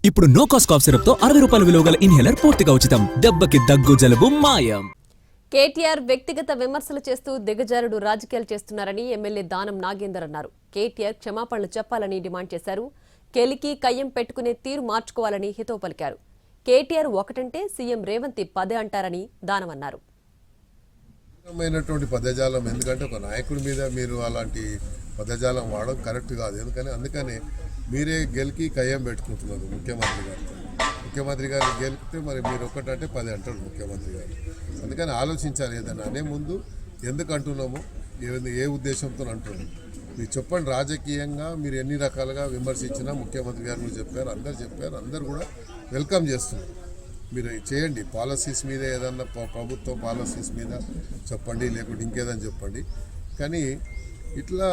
ఇప్పుడు no cost cough syrup తో 60 రూపాయల విలువ గల ఇన్హేలర్ పూర్తిగా ఉచితం. దెబ్బకి దగ్గు జలుబు మాయం. కేటీఆర్ వ్యక్తిగత విమర్శలు చేస్తూ దిగజారుడు రాజకీయాలు చేస్తున్నారని ఎమ్మెల్యే దానం నాగేందర్ అన్నారు. కేటీఆర్ క్షమాపణలు చెప్పాలని డిమాండ్ చేశారు. కెలికి కయ్యం పెట్టుకునే తీరు మార్చుకోవాలని హితవు పలికారు. కేటీఆర్ ఒకటంటే సీఎం రేవంత్ 10 అంటారని దానం అన్నారు. పదజాలం ఎందుకంటే ఒక నాయకుడి మీద మీరు అలాంటి పదజాలం వాడడం కరెక్ట్ కాదు. అందుకని మీరే గెలికి కయ్యం పెట్టుకుంటున్నారు ముఖ్యమంత్రి గారిని గెలిపితే మరి మీరు ఒక్కటంటే 10 అంటారు ముఖ్యమంత్రి గారు. అందుకని ఆలోచించాలి. ఏదైనా అనే ముందు ఎందుకు అంటున్నామో ఏ ఉద్దేశంతో అంటున్నాము మీరు చెప్పండి. రాజకీయంగా మీరు ఎన్ని రకాలుగా విమర్శించినా ముఖ్యమంత్రి గారు కూడా చెప్పారు, అందరు కూడా వెల్కమ్ చేస్తున్నారు. మీరు చేయండి. పాలసీస్ మీద ఏదన్నా ప్రభుత్వ పాలసీస్ మీద చెప్పండి, లేకుంటే ఇంకేదని చెప్పండి. కానీ ఇట్లా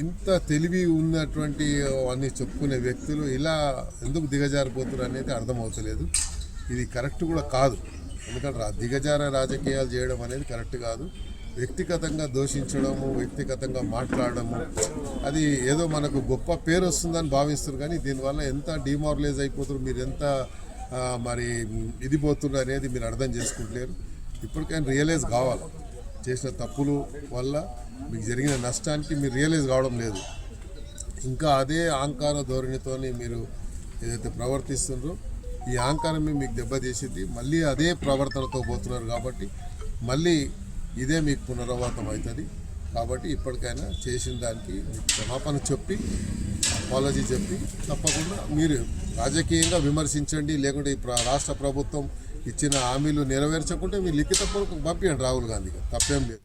ఇంత తెలివి ఉన్నటువంటి అన్ని చెప్పుకునే వ్యక్తులు ఇలా ఎందుకు దిగజారిపోతున్నారు అనేది అర్థమవుతలేదు. ఇది కరెక్ట్ కూడా కాదు. ఎందుకంటే దిగజార రాజకీయాలు చేయడం అనేది కరెక్ట్ కాదు. వ్యక్తిగతంగా దూషించడము, వ్యక్తిగతంగా మాట్లాడడము, అది ఏదో మనకు గొప్ప పేరు వస్తుందని భావిస్తారు. కానీ దీనివల్ల ఎంత డిమారలైజ్ అయిపోతారు, మీరు ఎంత మరి ఇది పోతున్నారు అనేది మీరు అర్థం చేసుకుంటలేరు. ఇప్పటికైనా రియలైజ్ కావాలి. చేసిన తప్పులు వల్ల మీకు జరిగిన నష్టానికి మీరు రియలైజ్ కావడం లేదు. ఇంకా అదే అహంకార ధోరణితో మీరు ఏదైతే ప్రవర్తిస్తుందో ఈ అహంకారమే మీకు దెబ్బతీసింది. మళ్ళీ అదే ప్రవర్తనతో పోతున్నారు కాబట్టి మళ్ళీ ఇదే మీకు పునరావృతం అవుతుంది. కాబట్టి ఇప్పటికైనా చేసిన దానికి క్షమాపణ చెప్పి అపాలజీ చెప్పి తప్పకుండా మీరు రాజకీయంగా విమర్శించండి. లేకుంటే రాష్ట్ర ప్రభుత్వం ఇచ్చిన హామీలు నెరవేర్చకుంటే మీరు లిఖితపూర్వకంగా పంపించండి రాహుల్ గాంధీకి, తప్పేం లేదు.